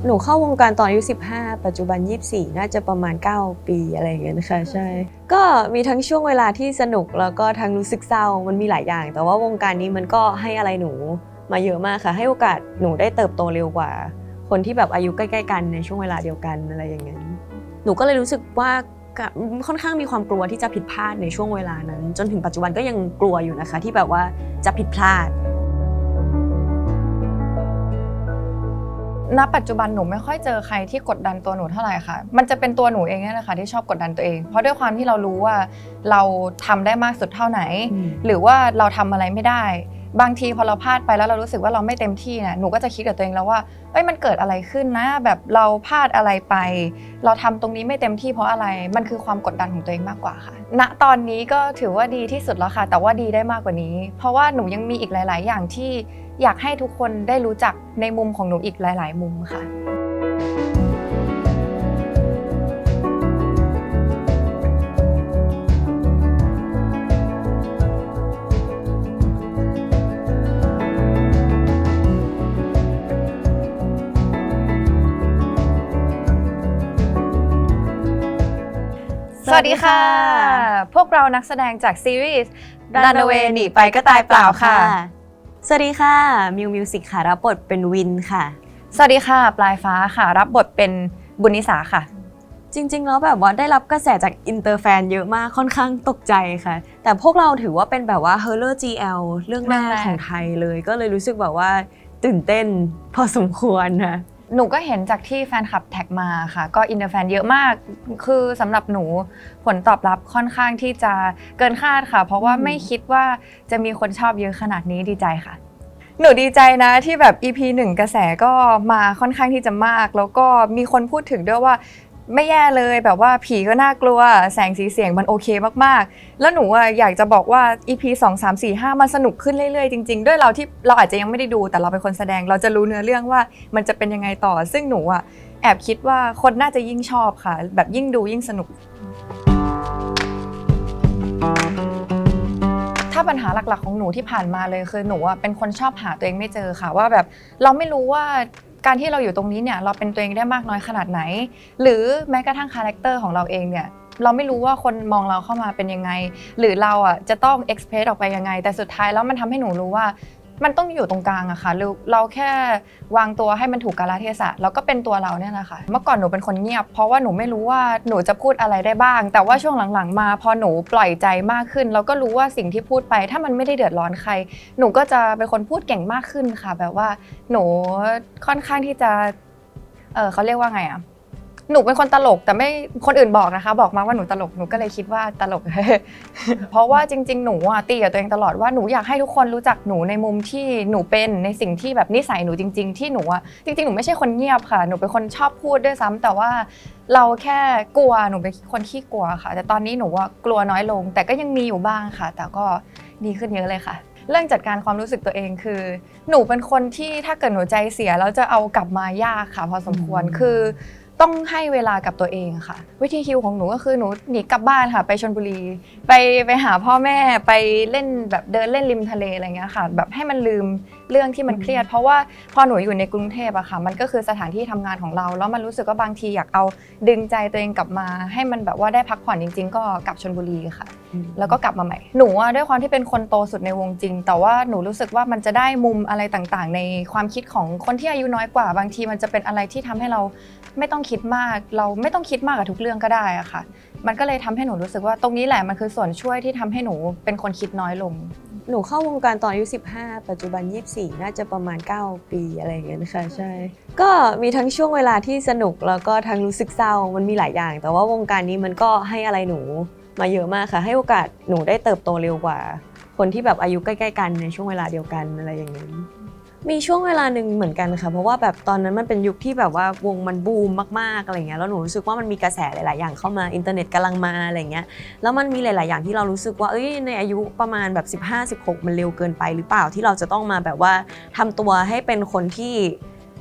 หนูเข้าวงการตอนอายุ15ปัจจุบัน24น่าจะประมาณ9ปีอะไรอย่างเงี้ยค่ะใช่ก็มีทั้งช่วงเวลาที่สนุกแล้วก็ทั้งรู้สึกเศร้ามันมีหลายอย่างแต่ว่าวงการนี้มันก็ให้อะไรหนูมาเยอะมากค่ะให้โอกาสหนูได้เติบโตเร็วกว่าคนที่แบบอายุใกล้ๆกันในช่วงเวลาเดียวกันอะไรอย่างเงี้ยหนูก็เลยรู้สึกว่าค่อนข้างมีความกลัวที่จะผิดพลาดในช่วงเวลานั้นจนถึงปัจจุบันก็ยังกลัวอยู่นะคะที่แบบว่าจะผิดพลาดณปัจจุบันหนูไม่ค่อยเจอใครที่กดดันตัวหนูเท่าไหร่ค่ะมันจะเป็นตัวหนูเองนี่แหละค่ะที่ชอบกดดันตัวเองเพราะด้วยความที่เรารู้ว่าเราทำได้มากสุดเท่าไหนหรือว่าเราทำอะไรไม่ได้บางทีพอเราพลาดไปแล้วเรารู้สึกว่าเราไม่เต็มที่เนี่ยหนูก็จะคิดกับตัวเองแล้วว่ามันเกิดอะไรขึ้นนะแบบเราพลาดอะไรไปเราทำตรงนี้ไม่เต็มที่เพราะอะไรมันคือความกดดันของตัวเองมากกว่าค่ะณตอนนี้ก็ถือว่าดีที่สุดแล้วค่ะแต่ว่าดีได้มากกว่านี้เพราะว่าหนูยังมีอีกหลายๆอย่างที่อยากให้ทุกคนได้รู้จักในมุมของหนูอีกหลายๆมุมค่ะสวัสดีค่ะพวกเรานักแสดงจากซีรีส์ Runaway หนีไปก็ตายเปล่าค่ะสวัสดีค่ะมิวมิวสิกค่ะรับบทเป็นวินค่ะสวัสดีค่ะปลายฟ้าค่ะรับบทเป็นบุญนิสาค่ะจริงๆแล้วแบบว่าได้รับกระแสจากอินเตอร์แฟนเยอะมากค่อนข้างตกใจค่ะแต่พวกเราถือว่าเป็นแบบว่า Horror GL เรื่องแรกของไทยเลยก็เลยรู้สึกแบบว่าตื่นเต้นพอสมควรนะหนูก็เห็นจากที่แฟนคลับแท็กมาค่ะก็อินเตอร์แฟนเยอะมากคือสำหรับหนูผลตอบรับค่อนข้างที่จะเกินคาดค่ะเพราะว่าไม่คิดว่าจะมีคนชอบเยอะขนาดนี้ดีใจค่ะหนูดีใจนะที่แบบ EP 1 กระแสก็มาค่อนข้างที่จะมากแล้วก็มีคนพูดถึงด้วยว่าไม่แย่เลยแบบว่าผีก็น่ากลัวแสงสีเสียงมันโอเคมากๆแล้วหนูอยากจะบอกว่า EP 2 3 4 5มันสนุกขึ้นเรื่อยๆจริงๆด้วยเราที่เราอาจจะยังไม่ได้ดูแต่เราเป็นคนแสดงเราจะรู้เนื้อเรื่องว่ามันจะเป็นยังไงต่อซึ่งหนูแอบคิดว่าคนน่าจะยิ่งชอบค่ะแบบยิ่งดูยิ่งสนุกถ้าปัญหาหลักๆของหนูที่ผ่านมาเลยคือหนูเป็นคนชอบหาตัวเองไม่เจอค่ะว่าแบบเราไม่รู้ว่าการที่เราอยู่ตรงนี้เนี่ยเราเป็นตัวเองได้มากน้อยขนาดไหนหรือแม้กระทั่งคาแรคเตอร์ของเราเองเนี่ยเราไม่รู้ว่าคนมองเราเข้ามาเป็นยังไงหรือเราจะต้องเอ็กซ์เพรสออกไปยังไงแต่สุดท้ายแล้วมันทำให้หนูรู้ว่ามันต้องอยู่ตรงกลางอะค่ะเราแค่วางตัวให้มันถูกกาลเทศะแล้วก็เป็นตัวเราเนี่ยแหละค่ะเมื่อก่อนหนูเป็นคนเงียบเพราะว่าหนูไม่รู้ว่าหนูจะพูดอะไรได้บ้างแต่ว่าช่วงหลังๆมาพอหนูปล่อยใจมากขึ้นเราก็รู้ว่าสิ่งที่พูดไปถ้ามันไม่ได้เดือดร้อนใครหนูก็จะเป็นคนพูดเก่งมากขึ้นค่ะแบบว่าหนูค่อนข้างที่จะเขาเรียกว่าไงอะหนูเป็นคนตลกแต่ไม่คนอื่นบอกนะคะบอกมาว่าหนูตลกหนูก็เลยคิดว่าตลก เพราะว่าจริงๆหนูตีกับตัวเองตลอดว่าหนูอยากให้ทุกคนรู้จักหนูในมุมที่หนูเป็นในสิ่งที่แบบนิสัยหนูจริงๆที่หนูจริงๆหนูไม่ใช่คนเงียบค่ะหนูเป็นคนชอบพูดด้วยซ้ำแต่ว่าเราแค่กลัวหนูเป็นคนขี้กลัวค่ะแต่ตอนนี้หนูกลัวน้อยลงแต่ก็ยังมีอยู่บ้างค่ะแต่ก็ดีขึ้นเยอะเลยค่ะเรื่องจัดการความรู้สึกตัวเองคือหนูเป็นคนที่ถ้าเกิดหนูใจเสียแล้วจะเอากลับมายากค่ะพอสมควรคือต้องให้เวลากับตัวเองค่ะวิธีฮิลของหนูก็คือหนูหนีกลับบ้านค่ะไปชลบุรีไปหาพ่อแม่ไปเล่นแบบเดินเล่นริมทะเลอะไรเงี้ยค่ะแบบให้มันลืมเรื่องที่มันเครียดเพราะว่าพอหนูอยู่ในกรุงเทพอะค่ะมันก็คือสถานที่ทำงานของเราแล้วมันรู้สึกว่าบางทีอยากเอาดึงใจตัวเองกลับมาให้มันแบบว่าได้พักผ่อนจริงๆก็กลับชลบุรีค่ะแล้วก็กลับมาใหม่หนูด้วยความที่เป็นคนโตสุดในวงจริงแต่ว่าหนูรู้สึกว่ามันจะได้มุมอะไรต่างๆในความคิดของคนที่อายุน้อยกว่าบางทีมันจะเป็นอะไรที่ทำให้เราไม่ต้องคิดมากเราไม่ต้องคิดมากกับทุกเรื่องก็ได้อะค่ะมันก็เลยทำให้หนูรู้สึกว่าตรงนี้แหละมันคือส่วนช่วยที่ทำให้หนูเป็นคนคิดน้อยลงหนูเข้าวงการตอนอายุ15ปัจจุบัน24น่าจะประมาณ9ปีอะไรอย่างเงี้ยค่ะใช่ก็มีทั้งช่วงเวลาที่สนุกแล้วก็ทั้งรู้สึกเศร้ามันมีหลายอย่างแต่ว่าวงการนี้มันก็ให้อะไรหนูมาเยอะมากค่ะให้โอกาสหนูได้เติบโตเร็วกว่าคนที่แบบอายุใกล้ๆกันในช่วงเวลาเดียวกันอะไรอย่างเงี้ยมีช่วงเวลาหนึ่งเหมือนกันค่ะเพราะว่าแบบตอนนั้นมันเป็นยุคที่แบบว่าวงมันบูมมากๆอะไรเงี้ยแล้วหนูรู้สึกว่ามันมีกระแสหลายๆอย่างเข้ามาอินเทอร์เน็ตกำลังมาอะไรเงี้ยแล้วมันมีหลายๆอย่างที่เรารู้สึกว่าในอายุประมาณแบบ15-16มันเร็วเกินไปหรือเปล่าที่เราจะต้องมาแบบว่าทำตัวให้เป็นคนที่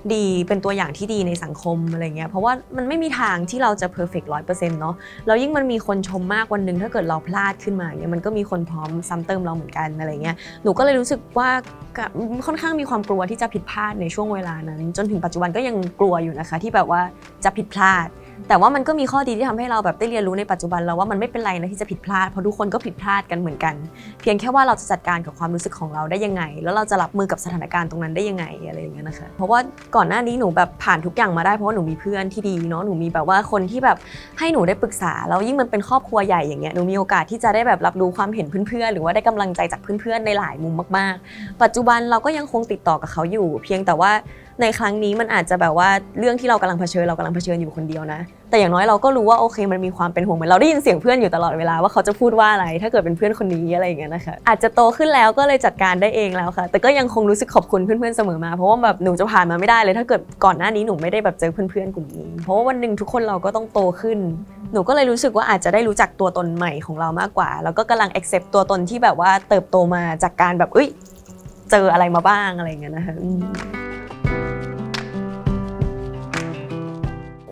ดีเป็นตัวอย่างที่ดีในสังคมอะไรเงี้ยเพราะว่ามันไม่มีทางที่เราจะเพอร์เฟกต์ 100% เนาะแล้วยิ่งมันมีคนชมมากวันนึงถ้าเกิดเราพลาดขึ้นมาเนี่ยมันก็มีคนพร้อมซ้ำเติมเราเหมือนกันอะไรเงี้ยหนูก็เลยรู้สึกว่าค่อนข้างมีความกลัวที่จะผิดพลาดในช่วงเวลานั้นจนถึงปัจจุบันก็ยังกลัวอยู่นะคะที่แบบว่าจะผิดพลาดแต่ว่ามันก็มีข้อดีที่ทำให้เราแบบได้เรียนรู้ในปัจจุบันแล้วว่ามันไม่เป็นไรนะที่จะผิดพลาดเพราะทุกคนก็ผิดพลาดกันเหมือนกันเพียงแค่ว่าเราจะจัดการกับความรู้สึกของเราได้ยังไงแล้วเราจะรับมือกับสถานการณ์ตรงนั้นได้ยังไงอะไรอย่างเงี้ยนะคะเพราะว่าก่อนหน้านี้หนูแบบผ่านทุกอย่างมาได้เพราะว่าหนูมีเพื่อนที่ดีเนาะหนูมีแบบว่าคนที่แบบให้หนูได้ปรึกษาแล้วยิ่งมันเป็นครอบครัวใหญ่อย่างเงี้ยหนูมีโอกาสที่จะได้แบบรับรู้ความเห็นเพื่อนๆหรือว่าได้กำลังใจจากเพื่อนๆในหลายมุมมากๆปัจจุบันเราก็ยังคงติดต่อกับเขาอยู่เพียงแต่ว่าในครั้งนี้มันอาจจะแบบว่าเรื่องที่เรากำลังเผชิญอยู่คนเดียวนะแต่อย่างน้อยเราก็รู้ว่าโอเคมันมีความเป็นห่วงเหมือนเราได้ยินเสียงเพื่อนอยู่ตลอดเวลาว่าเขาจะพูดว่าอะไรถ้าเกิดเป็นเพื่อนคนนี้อะไรอย่างเงี้ยนะคะอาจจะโตขึ้นแล้วก็เลยจัดการได้เองแล้วค่ะแต่ก็ยังคงรู้สึกขอบคุณเพื่อนๆเสมอมาเพราะว่าแบบหนูจะผ่านมาไม่ได้เลยถ้าเกิดก่อนหน้านี้หนูไม่ได้แบบเจอเพื่อนๆกลุ่มนี้เพราะว่าวันนึงทุกคนเราก็ต้องโตขึ้นหนูก็เลยรู้สึกว่าอาจจะได้รู้จักตัวตนใหม่ของเรามากกว่าแล้วก็กำลัง accept ตัวตนที่แบบว่าเติบโตมาจากการแบบเจออะไรมาบ้างอะไรอย่างเงี้ยนะคะ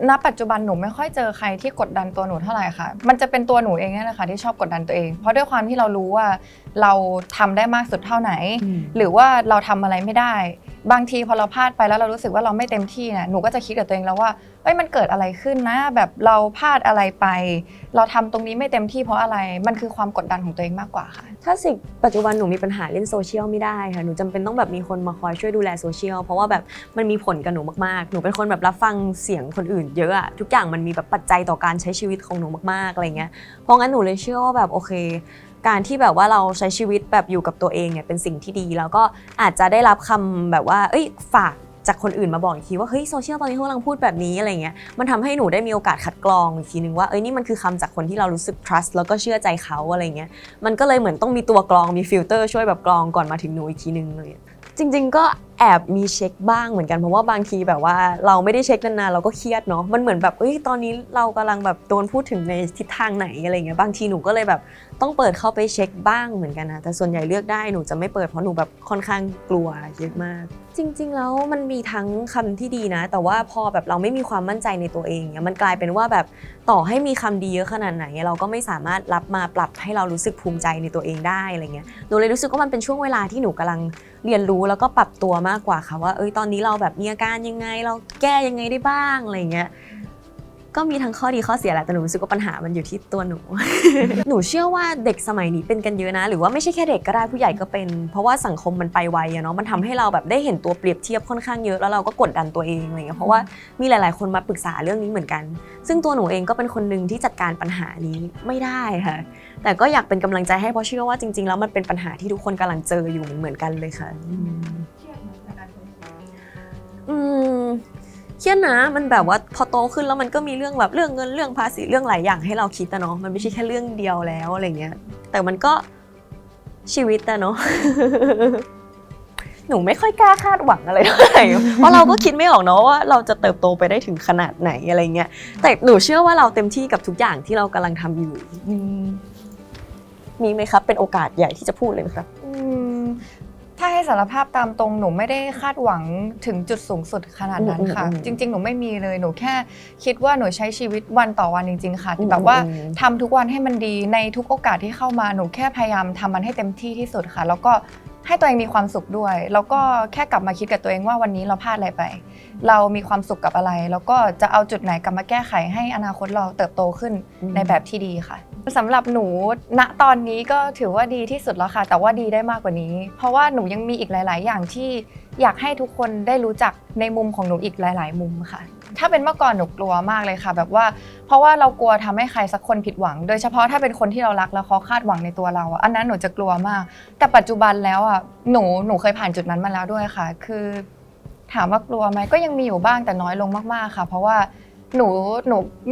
ณปัจจุบันหนูไม่ค่อยเจอใครที่กดดันตัวหนูเท่าไหร่ค่ะมันจะเป็นตัวหนูเองนี่แหละค่ะที่ชอบกดดันตัวเองเพราะด้วยความที่เรารู้ว่าเราทำได้มากสุดเท่าไหนหรือว่าเราทำอะไรไม่ได้บางทีพอเราพลาดไปแล้วเรารู้สึกว่าเราไม่เต็มที่เนี่ยหนูก็จะคิดกับตัวเองแล้วว่ามันเกิดอะไรขึ้นนะแบบเราพลาดอะไรไปเราทำตรงนี้ไม่เต็มที่เพราะอะไรมันคือความกดดันของตัวเองมากกว่าค่ะถ้าสิ่งปัจจุบันหนูมีปัญหาเล่นโซเชียลไม่ได้ค่ะหนูจำเป็นต้องแบบมีคนมาคอยช่วยดูแลโซเชียลเพราะว่าแบบมันมีผลกับหนูมากๆหนูเป็นคนแบบรับฟังเสียงคนอื่นเยอะอะทุกอย่างมันมีแบบปัจจัยต่อการใช้ชีวิตของหนูมากๆอะไรเงี้ยเพราะงั้นหนูเลยเชื่อว่าแบบโอเคการที่แบบว่าเราใช้ชีวิตแบบอยู่กับตัวเองเนี่ยเป็นสิ่งที่ดีแล้วก็อาจจะได้รับคำแบบว่าฝากจากคนอื่นมาบอกอีกทีว่าเฮ้ยโซเชียลตอนนี้เขากำลังพูดแบบนี้อะไรเงี้ยมันทำให้หนูได้มีโอกาสคัดกรองอีกทีนึงว่านี่มันคือคำจากคนที่เรารู้สึก trust แล้วก็เชื่อใจเขาอะไรเงี้ยมันก็เลยเหมือนต้องมีตัวกรองมีฟิลเตอร์ช่วยแบบกรองก่อนมาถึงหนูอีกทีนึงเลยจริงๆก็แอบมีเช็คบ้างเหมือนกันเพราะว่าบางทีแบบว่าเราไม่ได้เช็คนานๆเราก็เครียดเนาะมันเหมือนแบบตอนนี้เรากำลังแบบโดนพูดถึงในทิศทางไหนอะไรเงี้ยบางทีหนูก็เลยแบบต้องเปิดเข้าไปเช็คบ้างเหมือนกันนะแต่ส่วนใหญ่เลือกได้หนูจะไม่เปิดเพราะหนูแบบค่อนข้างกลัวเยอะมากจริงๆแล้วมันมีทั้งคำที่ดีนะแต่ว่าพอแบบเราไม่มีความมั่นใจในตัวเองเนี่ยมันกลายเป็นว่าแบบต่อให้มีคำดีเยอะขนาดไหนเราก็ไม่สามารถรับมาปรับให้เรารู้สึกภูมิใจในตัวเองได้อะไรเงี้ยหนูเลยรู้สึกว่ามันเป็นช่วงเวลาที่หนูกำลังเรียนรู้แล้วก็ปรับตัวมากกว่าค่ะว่าตอนนี้เราแบบมีอาการยังไงเราแก้ยังไงได้บ้างอะไรเงี้ยก็มีทั้งข้อดีข้อเสียแหละแต่หนูรู้สึกว่าปัญหามันอยู่ที่ตัวหนู หนูเชื่อว่าเด็กสมัยนี้เป็นกันเยอะนะหรือว่าไม่ใช่แค่เด็กก็ได้ผู้ใหญ่ก็เป็นเพราะว่าสังคมมันไปไวอะเนาะมันทำให้เราแบบได้เห็นตัวเปรียบเทียบค่อนข้างเยอะแล้วเราก็กดดันตัวเองอะไรเงี้ยเพราะว่ามีหลายๆคนมาปรึกษาเรื่องนี้เหมือนกันซึ่งตัวหนูเองก็เป็นคนนึงที่จัดการปัญหานี้ไม่ได้ค่ะแต่ก็อยากเป็นกำลังใจให้เพราะเชื่อว่าจริงๆแล้วมันเป็นปัญหาที่ทุกคนกำลังเจออยู่เหมือนกันเลยค่ะเครียดนะมันแบบว่าพอโตขึ้นแล้วมันก็มีเรื่องแบบเรื่องเงินเรื่องภาษีเรื่องหลายอย่างให้เราคิดอะเนาะมันไม่ใช่แค่เรื่องเดียวแล้วอะไรเงี้ยแต่มันก็ชีวิตอะเนาะ หนูไม่ค่อยกล้าคาดหวังอะไรเท่าไหร่เพราะเราก็คิดไม่ออกเนาะว่าเราจะเติบโตไปได้ถึงขนาดไหนอะไรเงี้ยแต่หนูเชื่อว่าเราเต็มที่กับทุกอย่างที่เรากำลังทำอยู่มีไหมครับเป็นโอกาสใหญ่ที่จะพูดเลยไหมครับถ้าให้สารภาพตามตรงหนูไม่ได้คาดหวังถึงจุดสูงสุดขนาดนั้นค่ะจริงๆหนูไม่มีเลยหนูแค่คิดว่าหนูใช้ชีวิตวันต่อวันจริงๆค่ะแบบว่าทำทุกวันให้มันดีในทุกโอกาสที่เข้ามาหนูแค่พยายามทำมันให้เต็มที่ที่สุดค่ะแล้วก็ให้ตัวเองมีความสุขด้วยแล้วก็แค่กลับมาคิดกับตัวเองว่าวันนี้เราพลาดอะไรไปเรามีความสุขกับอะไรแล้วก็จะเอาจุดไหนกลับมาแก้ไขให้อนาคตเราเติบโตขึ้นในแบบที่ดีค่ะสำหรับหนูณตอนนี้ก็ถือว่าดีที่สุดแล้วค่ะแต่ว่าดีได้มากกว่านี้เพราะว่าหนูยังมีอีกหลายๆอย่างที่อยากให้ทุกคนได้รู้จักในมุมของหนูอีกหลายๆมุมค่ะถ้าเป็นเมื่อก่อนหนูกลัวมากเลยค่ะแบบว่าเพราะว่าเรากลัวทำให้ใครสักคนผิดหวังโดยเฉพาะถ้าเป็นคนที่เรารักแล้วเขาคาดหวังในตัวเราอันนั้นหนูจะกลัวมากแต่ปัจจุบันแล้วอ่ะหนูเคยผ่านจุดนั้นมาแล้วด้วยค่ะคือถามว่ากลัวไหมก็ยังมีอยู่บ้างแต่น้อยลงมากๆค่ะเพราะว่าห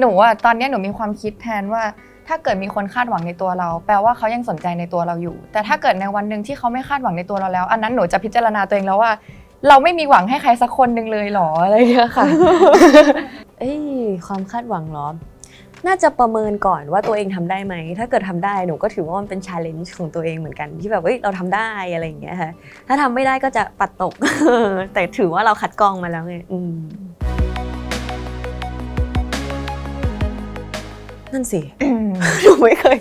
นูอ่ะตอนนี้หนูมีความคิดแทนว่าถ้าเกิดมีคนคาดหวังในตัวเราแปลว่าเขายังสนใจในตัวเราอยู่แต่ถ้าเกิดในวันหนึ่งที่เขาไม่คาดหวังในตัวเราแล้วอันนั้นหนูจะพิจารณาตัวเองแล้วว่าเราไม่มีหวังให้ใครสักคนนึงเลยหรออะไรอย่างเงี้ยค่ะ ความคาดหวังเหรอ น่าจะประเมินก่อนว่าตัวเองทำได้ไหมถ้าเกิดทำได้หนูก็ถือว่ามันเป็น challenge ของตัวเองเหมือนกันที่แบบเฮ้ยเราทำได้อะไรอย่างเงี้ยค่ะถ้าทำไม่ได้ก็จะปัดตก แต่ถือว่าเราคัดกรองมาแล้วไงนั่นสิ หนูไม่เคย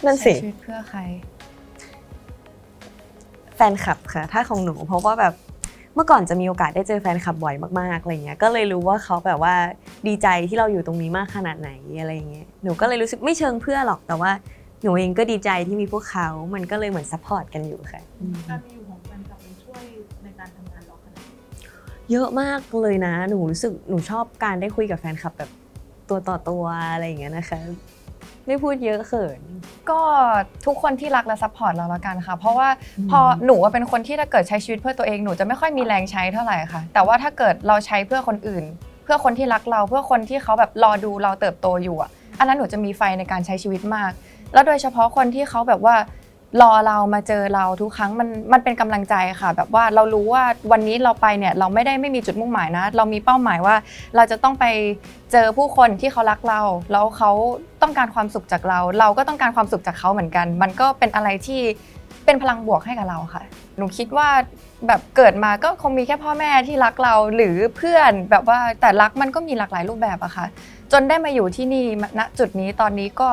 นั่นสิ ใช้ชีวิตเพื่อใคร แฟนคลับค่ะถ้าของหนูเพราะว่าแบบเมื่อก่อนจะมีโอกาสได้เจอแฟนคลับบ่อยมากๆอะไรเงี้ยก็เลยรู้ว่าเขาแบบว่าดีใจที่เราอยู่ตรงนี้มากขนาดไหนอะไรเงี้ยหนูก็เลยรู้สึกไม่เชิงเพื่อหรอกแต่ว่าหนูเองก็ดีใจที่มีพวกเขามันก็เลยเหมือนซัพพอร์ตกันอยู่ค่ะ การมีอยู่ของแฟนคลับมันช่วยในการทำงานเราขนาดไหน เยอะมากเลยนะหนูรู้สึกหนูชอบการได้คุยกับแฟนคลับแบบตัวต่อตัวอะไรอย่างเงี้ยนะคะไม่พูดเยอะเขิน ก็ทุกคนที่รักและซัพพอร์ตเราละกันค่ะเพราะว่าพอหนูเป็นคนที่ถ้าเกิดใช้ชีวิตเพื่อตัวเองหนูจะไม่ค่อยมีแรงใช้เท่าไหร่ค่ะแต่ว่าถ้าเกิดเราใช้เพื่อคนอื่น เพื่อคนที่รักเราเพื่อคนที่เขาแบบรอดูเราเติบโตอยู่อ่ะอันนั้นหนูจะมีไฟในการใช้ชีวิตมากแล้วโดยเฉพาะคนที่เขาแบบว่ารอเรามาเจอเราทุกครั้งมันเป็นกำลังใจค่ะแบบว่าเรารู้ว่าวันนี้เราไปเนี่ยเราไม่มีจุดมุ่งหมายนะเรามีเป้าหมายว่าเราจะต้องไปเจอผู้คนที่เขารักเราแล้วเขาต้องการความสุขจากเราเราก็ต้องการความสุขจากเขาเหมือนกันมันก็เป็นอะไรที่เป็นพลังบวกให้กับเราค่ะหนูคิดว่าแบบเกิดมาก็คงมีแค่พ่อแม่ที่รักเราหรือเพื่อนแบบว่าแต่รักมันก็มีหลากหลายรูปแบบอะค่ะจนได้มาอยู่ที่นี่ณจุดนี้ตอนนี้ก็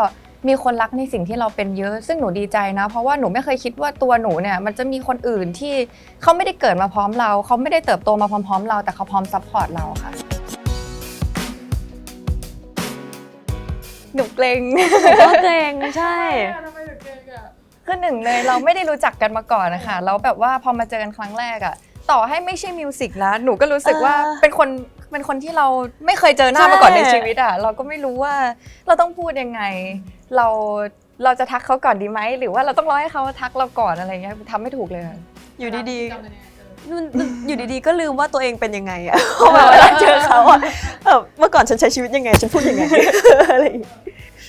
มีคนรักในสิ่งที่เราเป็นเยอะซึ่งหนูดีใจนะเพราะว่าหนูไม่เคยคิดว่าตัวหนูเนี่ยมันจะมีคนอื่นที่เขาไม่ได้เกิดมาพร้อมเราเขาไม่ได้เติบโตมาพร้อมๆเราแต่เขาพร้อมซัพพอร์ตเราค่ะหนูเกรง ก็เกรงใช่ ทำไมถึงเก่งอ่ะ คือหนึ่งเลยเราไม่ได้รู้จักกันมาก่อนนะคะแล้วแบบว่าพอมาเจอกันครั้งแรกอะต่อให้ไม่ใช่มิวสิกนะหนูก็รู้สึกว่าเป็นคนที่เราไม่เคยเจอหน้ามาก่อนในชีวิตอะเราก็ไม่รู้ว่าเราต้องพูดยังไงเราจะทักเขาก่อนดีไหมหรือว่าเราต้องรอให้เขาทักเราก่อนอะไรเงี้ยทำไม่ถูกเลยค่ะ อยู่ดี จำได้ไง ๆนู่นอยู่ดีๆก็ลืมว่าตัวเองเป็นยังไงอะ พอเวลาเจอเขาอะเมื่อก่อนฉันใช้ชีวิตยังไงฉันพูดยังไง อะไรอย่างเงี้ย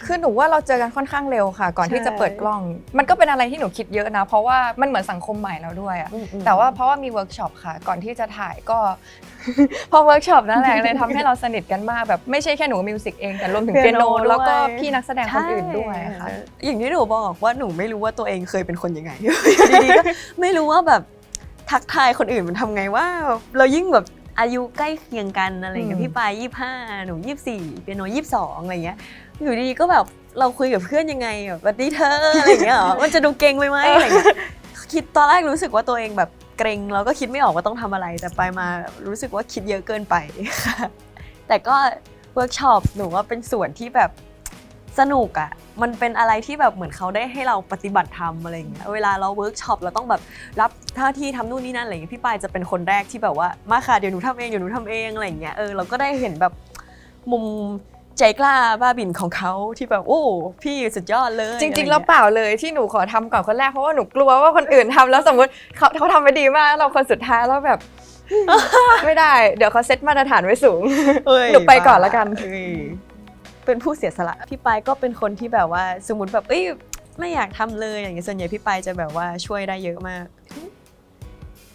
คือหนูว่าเราเจอกันค่อนข้างเร็วค่ะก่อนที่จะเปิดกล้องมันก็เป็นอะไรที่หนูคิดเยอะนะเพราะว่ามันเหมือนสังคมใหม่แล้วด้วยอะแต่ว่าเพราะว่ามีเวิร์กช็อปค่ะก่อนที่จะถ่ายก็ พอเวิร์กช็อปนั่นแหละเลยทำให้เราสนิทกันมากแบบไม่ใช่แค่หนูมิวสิกเองแต่รวมถึงเปียโนแล้วก็พี่นักแสดงคนอื่นด้วยค่ะ อย่างที่หนูบอกว่าหนูไม่รู้ว่าตัวเองเคยเป็นคนยังไง อยู่ดีๆก็ไม่รู้ว่าแบบทักทายคนอื่นมันทำไงว่าเรายิ่งแบบอายุใกล้เคียงกันอะไรอย่างเงี้ยพี่ปาย25หนู24เปียโน22อะไรเงี้ยอยู่ดีๆก็แบบเราคุยกับเพื่อนยังไงแบบสวัสดีเธออะไรอย่างเงี้ยเหรอมันจะดูเก่งไปไหมอะไรเงี้ยคิดตอนแรกรู้สึกว่าตัวเองแบบเกรงแล้วก็คิดไม่ออกว่าต้องทำอะไรแต่ไปมารู้สึกว่าคิดเยอะเกินไปค่ะแต่ก็เวิร์กช็อปหนูว่าเป็นส่วนที่แบบสนุกอ่ะมันเป็นอะไรที่แบบเหมือนเขาได้ให้เราปฏิบัติธรรมอะไรอย่างเงี้ยเวลาเราเวิร์กช็อปเราต้องแบบรับหน้าที่ทำนู่นนี่นั่นอะไรอย่างเงี้ยพี่ปายจะเป็นคนแรกที่แบบว่ามาค่ะเดี๋ยวหนูทำเองอะไรอย่างเงี้ยเราก็ได้เห็นแบบมุมใจกล้าบ้าบิ่นของเขาที่แบบโอ้พี่สุดยอดเลย จริงๆแล้วเปล่าเลยที่หนูขอทำก่อนคนแรกเพราะว่าหนูกลัวว่าคนอื่นทำแล้วสมมติเขาทำไปดีมากเราคนสุดท้ายแล้วแบบ ไม่ได้เดี๋ยวเขาเซตมาตรฐานไว้สูง หนูไปก่อนละกัน เป็นผู้เสียสละพี่ปายก็เป็นคนที่แบบว่าสมมติแบบไม่อยากทำเลยอย่างเงี้ยส่วนใหญ่พี่ปายจะแบบว่าช่วยได้เยอะมาก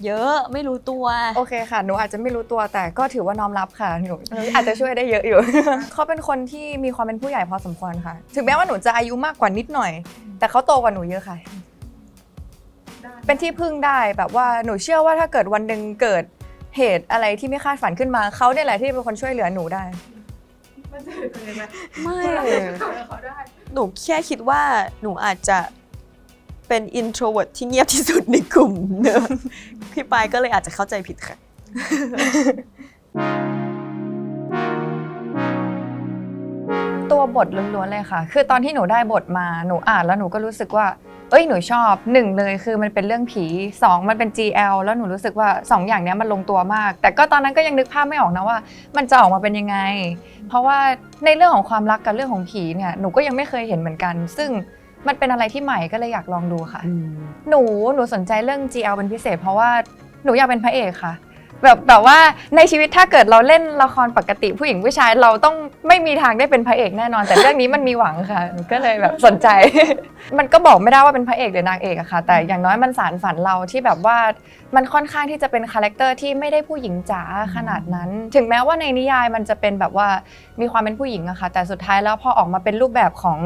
เยอะไม่รู้ตัว โอเคค่ะหนูอาจจะไม่รู้ตัวแต่ก็ถือว่าน้อมรับค่ะหนูอาจจะช่วยได้เยอะอยู่ เขาเป็นคนที่มีความเป็นผู้ใหญ่พอสมควรค่ะ ถึงแม้ว่าหนูจะอายุมากกว่านิดหน่อย แต่เขาโตกว่าหนูเยอะค่ะ เป็นที่พึ่งได้แบบว่าหนูเชื่อว่าถ้าเกิดวันหนึ่งเกิดเหตุอะไรที่ไม่คาดฝันขึ้นมาเขาเนี่ยแหละที่เป็นคนช่วยเหลือหนูได้ มันจะเป็นยังไง ไม่ เขาได้ หนูแค่คิดว่าหนูอาจจะเป็น introvert ที่เงียบที่สุดในกลุ่มเนอะ พี่ปายก็เลยอาจจะเข้าใจผิดค่ะ ตัวบทล้วนๆเลยค่ะ คือตอนที่หนูได้บทมาหนูอ่านแล้วหนูก็รู้สึกว่าหนูชอบ1เลยคือมันเป็นเรื่องผี2มันเป็น GL แล้วหนูรู้สึกว่า2อย่างเนี้ยมันลงตัวมาก แต่ก็ตอนนั้นก็ยังนึกภาพไม่ออกนะว่ามันจะออกมาเป็นยังไง เพราะว่าในเรื่องของความรักกับเรื่องของผีเนี่ยหนูก็ยังไม่เคยเห็นเหมือนกัน ซึ่งมันเป็นอะไรที่ใหม่ก็เลยอยากลองดูค่ะ หนูสนใจเรื่อง GL เป็นพิเศษเพราะว่าหนูอยากเป็นพระเอกค่ะ แบบว่าในชีวิตถ้าเกิดเราเล่นละครปกติผู้หญิงผู้ชายเราต้องไม่มีทางได้เป็นพระเอกแน่นอนแต่เรื่องนี้มันมีหวังค่ะก็เลยแบบสนใจ มันก็บอกไม่ได้ว่าเป็นพระเอกหรือนางเอกอะค่ะแต่อย่างน้อยมันสานฝันเราที่แบบว่ามันค่อนข้างที่จะเป็นคาแรคเตอร์ที่ไม่ได้ผู้หญิงจ๋าขนาดนั้น ถึงแม้ว่าในนิยายมันจะเป็นแบบว่ามีความเป็นผู้หญิงอะค่ะแต่สุดท้ายแล้วพอออกมาเป็นรูปแบบของ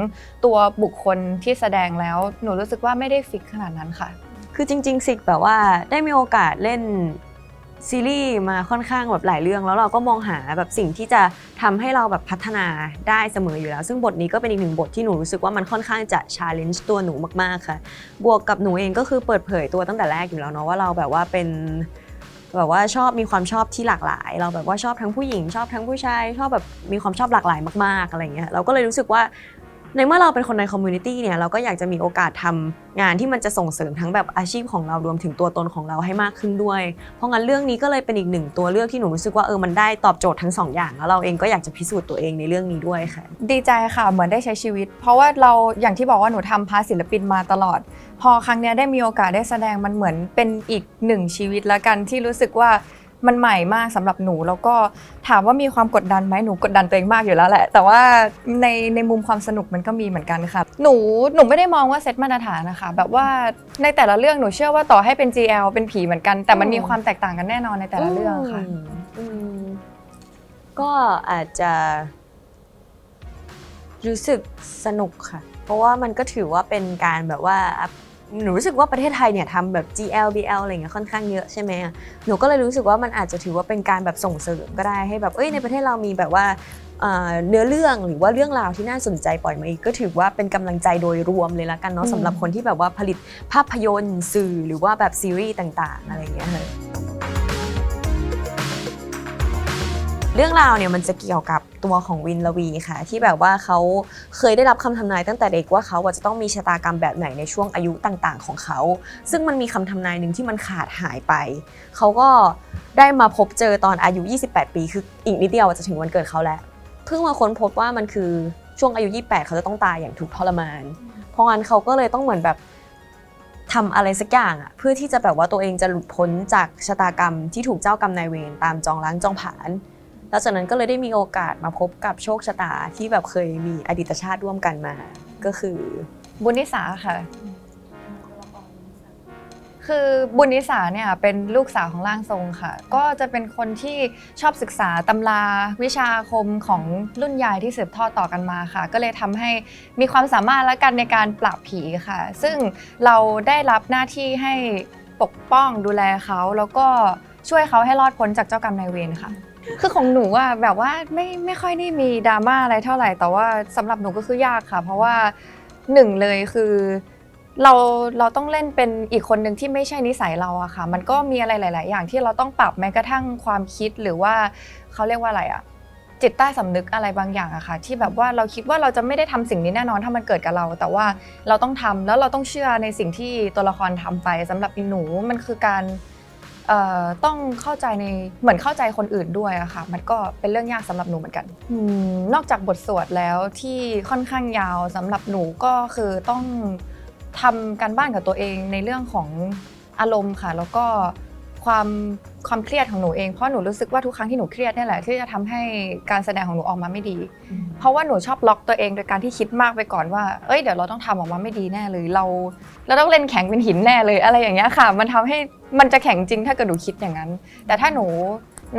ตัวบุคคลที่แสดงแล้วหนูรู้สึกว่าไม่ได้ฟิกขนาดนั้นค่ะ คือจริงๆสิกแบบว่าได้มีโอกาสเล่นซีรีส์มาค่อนข้างแบบหลายเรื่องแล้วเราก็มองหาแบบสิ่งที่จะทำให้เราแบบพัฒนาได้เสมออยู่แล้วซึ่งบทนี้ก็เป็นอีกหนึ่งบทที่หนูรู้สึกว่ามันค่อนข้างจะ challenge ตัวหนูมากๆค่ะบวกกับหนูเองก็คือเปิดเผยตัวตั้งแต่แรกอยู่แล้วเนาะว่าเราแบบว่าเป็นแบบว่ามีความชอบที่หลากหลายเราแบบว่าชอบทั้งผู้หญิงชอบทั้งผู้ชายชอบแบบมีความชอบหลากหลายมากๆอะไรเงี้ยเราก็เลยรู้สึกว่าในเมื่อเราเป็นคนในคอมมูนิตี้เนี่ยเราก็อยากจะมีโอกาสทำงานที่มันจะส่งเสริมทั้งแบบอาชีพของเรารวมถึงตัวตนของเราให้มากขึ้นด้วยเพราะงั้นเรื่องนี้ก็เลยเป็นอีกหนึ่งตัวเลือกที่หนูรู้สึกว่ามันได้ตอบโจทย์ทั้งสองอย่างแล้วเราเองก็อยากจะพิสูจน์ตัวเองในเรื่องนี้ด้วยค่ะ ดีใจค่ะเหมือนได้ใช้ชีวิต เพราะว่าเราอย่างที่บอกว่าหนูทำพาร์ทศิลปินมาตลอด พอครั้งนี้ได้มีโอกาสได้แสดงมันเหมือนเป็นอีกหนึ่งชีวิตละกันที่รู้สึกว่ามันใหม่มากสำหรับหนูแล้วก็ถามว่ามีความกดดันไหมหนูกดดันตัวเองมากอยู่แล้วแหละแต่ว่าในมุมความสนุกมันก็มีเหมือนกันค่ะหนูไม่ได้มองว่าเซตมาตรฐานนะคะแบบว่าในแต่ละเรื่องหนูเชื่อว่าต่อให้เป็น GL เป็นผีเหมือนกันแต่มันมีความแตกต่างกันแน่นอนในแต่ละเรื่องค่ะ ก็อาจจะรู้สึกสนุกค่ะเพราะว่ามันก็ถือว่าเป็นการแบบว่าหนูรู้สึกว่าประเทศไทยเนี่ยทำแบบ GL BL อะไรเงี้ยค่อนข้างเยอะใช่ไหมหนูก็เลยรู้สึกว่ามันอาจจะถือว่าเป็นการแบบส่งเสริมก็ได้ให้แบบในประเทศเรามีแบบว่าเนื้อเรื่องหรือว่าเรื่องราวที่น่าสนใจปล่อยมาอีกก็ถือว่าเป็นกำลังใจโดยรวมเลยละกันเนาะสำหรับคนที่แบบว่าผลิตภาพยนตร์สื่อหรือว่าแบบซีรีส์ต่างๆอะไรอย่างเงี้ยค่ะเรื่องราวเนี่ยมันจะเกี่ยวกับตัวของวินลวีค่ะที่แบบว่าเขาเคยได้รับคำทำนายตั้งแต่เด็กว่าเขาจะต้องมีชะตากรรมแบบไหนในช่วงอายุต่างๆของเขาซึ่งมันมีคำทำนายหนึ่งที่มันขาดหายไปเขาก็ได้มาพบเจอตอนอายุ28ปีคืออีกนิดเดียวจะถึงวันเกิดเขาแล้วเพิ่งมาค้นพบว่ามันคือช่วงอายุ28เขาจะต้องตายอย่างทุกข์ทรมานเพราะงั้นเขาก็เลยต้องเหมือนแบบทำอะไรสักอย่างเพื่อที่จะแบบว่าตัวเองจะหลุดพ้นจากชะตากรรมที่ถูกเจ้ากรรมนายเวรตามจองล้างจองผลาญแล้วจากนั้นก็เลยได้มีโอกาสมาพบกับโชคชะตาที่แบบเคยมีอดีตชาติร่วมกันมาก็คือบุญนิสาค่ะคือบุญนิสาเนี่ยเป็นลูกสาวของร่างทรงค่ะก็จะเป็นคนที่ชอบศึกษาตำราวิชาอาคมของรุ่นยายที่สืบทอดต่อกันมาค่ะก็เลยทำให้มีความสามารถและกันในการปราบผีค่ะซึ่งเราได้รับหน้าที่ให้ปกป้องดูแลเขาแล้วก็ช่วยเขาให้รอดพ้นจากเจ้ากรรมนายเวรค่ะคือของหนูอะแบบว่าไม่ค่อยได้มีดราม่าอะไรเท่าไหร่แต่ว่าสำหรับหนูก็คือยากค่ะเพราะว่าหนึ่งเลยคือเราต้องเล่นเป็นอีกคนหนึ่งที่ไม่ใช่นิสัยเราอะค่ะมันก็มีอะไรหลายๆอย่างที่เราต้องปรับแม้กระทั่งความคิดหรือว่าเขาเรียกว่าอะไรอะจิตใต้สำนึกอะไรบางอย่างอะค่ะที่แบบว่าเราคิดว่าเราจะไม่ได้ทำสิ่งนี้แน่นอนถ้ามันเกิดกับเราแต่ว่าเราต้องทำแล้วเราต้องเชื่อในสิ่งที่ตัวละครทำไปสำหรับหนูมันคือการต้องเข้าใจเหมือนเข้าใจคนอื่นด้วยอะค่ะมันก็เป็นเรื่องยากสำหรับหนูเหมือนกันนอกจากบทสวดแล้วที่ค่อนข้างยาวสำหรับหนูก็คือต้องทำการบ้านกับตัวเองในเรื่องของอารมณ์ค่ะแล้วก็ความเครียดของหนูเองเพราะหนูรู้สึกว่าทุกครั้งที่หนูเครียดนี่แหละที่จะทำให้การแสดงของหนูออกมาไม่ดีเพราะว่าหนูชอบล็อกตัวเองโดยการที่คิดมากไปก่อนว่าเดี๋ยวเราต้องทำออกมาไม่ดีแน่เลยเราต้องเล่นแข็งเป็นหินแน่เลยอะไรอย่างเงี้ยค่ะมันทำให้มันจะแข็งจริงถ้าเกิดหนูคิดอย่างนั้นแต่ถ้าหนู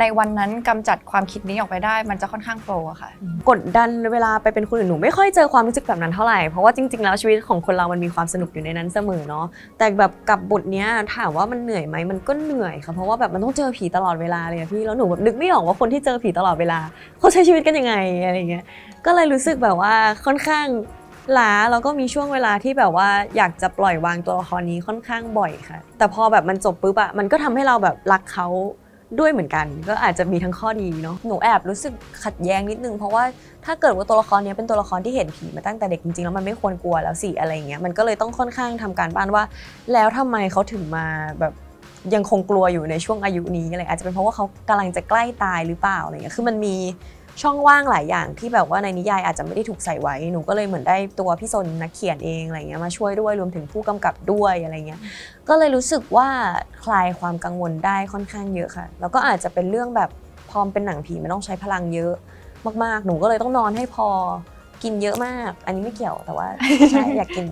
ในวันนั้นกำจัดความคิดนี้ออกไปได้มันจะค่อนข้างโปรอะค่ะกดดันเวลาไปเป็นคนอื่นหนูไม่ค่อยเจอความรู้สึกแบบนั้นเท่าไหร่เพราะว่าจริงๆแล้วชีวิตของคนเรามันมีความสนุกอยู่ในนั้นเสมอเนาะแต่แบบกับบทเนี้ยถามว่ามันเหนื่อยไหมมันก็เหนื่อยค่ะเพราะว่าแบบมันต้องเจอผีตลอดเวลาเลยอะพี่แล้วหนูแบบนึกไม่ออกว่าคนที่เจอผีตลอดเวลาเขาใช้ชีวิตกันยังไงอะไรเงี้ยก็เลยรู้สึกแบบว่าค่อนข้างล้าแล้วก็มีช่วงเวลาที่แบบว่าอยากจะปล่อยวางตัวละครนี้ค่อนข้างบ่อยค่ะแต่พอแบบมันจบปุ๊บอะมันก็ทำให้เราแบบรักเขาด้วยเหมือนกันก็อาจจะมีทั้งข้อดีเนาะหนูแอบรู้สึกขัดแย้งนิดนึงเพราะว่าถ้าเกิดว่าตัวละครนี้เป็นตัวละครที่เห็นผีมาตั้งแต่เด็กจริงๆแล้วมันไม่ควรกลัวแล้วสิอะไรเงี้ยมันก็เลยต้องค่อนข้างทำการบ้านว่าแล้วทำไมเขาถึงมาแบบยังคงกลัวอยู่ในช่วงอายุนี้อะไรอาจจะเป็นเพราะว่าเขากำลังจะใกล้ตายหรือเปล่าอะไรเงี้ยคือมันมี ช่องว่างหลายอย่างที่แบบว่าในนิยายอาจจะไม่ได้ถูกใส่ไว้หนูก็เลยเหมือนได้ตัวพี่ซนนักเขียนเองอะไรเงี้ยมาช่วยด้วยรวมถึงผู้กำกับด้วยอะไรเงี้ยก็เลยรู้สึกว่าคลายความกังวลได้ค่อนข้างเยอะค่ะแล้วก็อาจจะเป็นเรื่องแบบพอเป็นหนังผีมันต้องใช้พลังเยอะมากๆหนูก็เลยต้องนอนให้พอกินเยอะมากอันนี้ไม่เกี่ยวแต่ว่า ใช่อยากกิน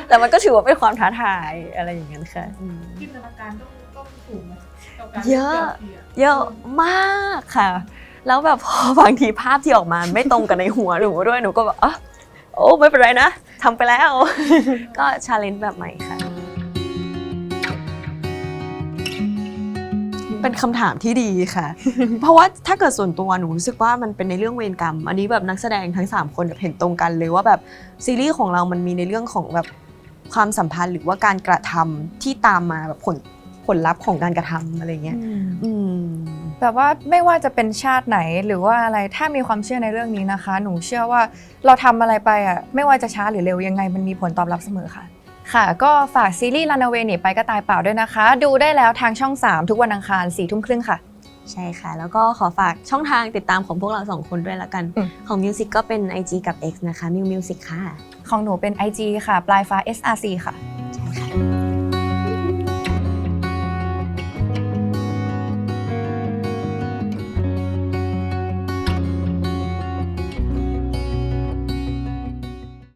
แต่มันก็ถือว่าเป็นความท้าทายอะไรอย่างเงี้ยค่ะ จินตนาการต้องสูงไหมกับการ เยอะ เกี่ยวกับ เยอะมากค่ะ แล้วแบบพอบางทีภาพที่ออกมาไม่ตรงกับในหัวหนูด้วยหนูก็แบบโอ้ไม่เป็นไรนะทำไปแล้ว ก็ชาเลนจ์แบบใหม่ค่ะ เป็นคำถามที่ดีค่ะ เพราะว่าถ้าเกิดส่วนตัวหนูรู้สึกว่ามันเป็นในเรื่องเวรกรรม อันนี้แบบนักแสดงทั้ง3คนเห็นตรงกันเลยว่าแบบซีรีส์ของเรามันมีในเรื่องของแบบความสัมพันธ์หรือว่าการกระทำที่ตามมาแบบผลลัพธ์ของการกระทำอะไรเงี้ยแบบว่าไม่ว่าจะเป็นชาติไหนหรือว่าอะไรถ้ามีความเชื่อในเรื่องนี้นะคะ หนูเชื่อว่าเราทำอะไรไปไม่ว่าจะช้าหรือเร็วยังไงมันมีผลตอบรับเสมอค่ะค่ะก็ฝากซีรีส์ Runaway หนีไปก็ตายเปล่าด้วยนะคะดูได้แล้วทางช่อง 3 ทุกวันอังคาร 22:30 ค่ะใช่ค่ะแล้วก็ขอฝากช่องทางติดตามของพวกเรา2คนด้วยละกันของ Music ก็เป็น IG กับ X นะคะ Miu Music ค่ะของหนูเป็น IG ค่ะปลายฟ้า SRC ค่ะ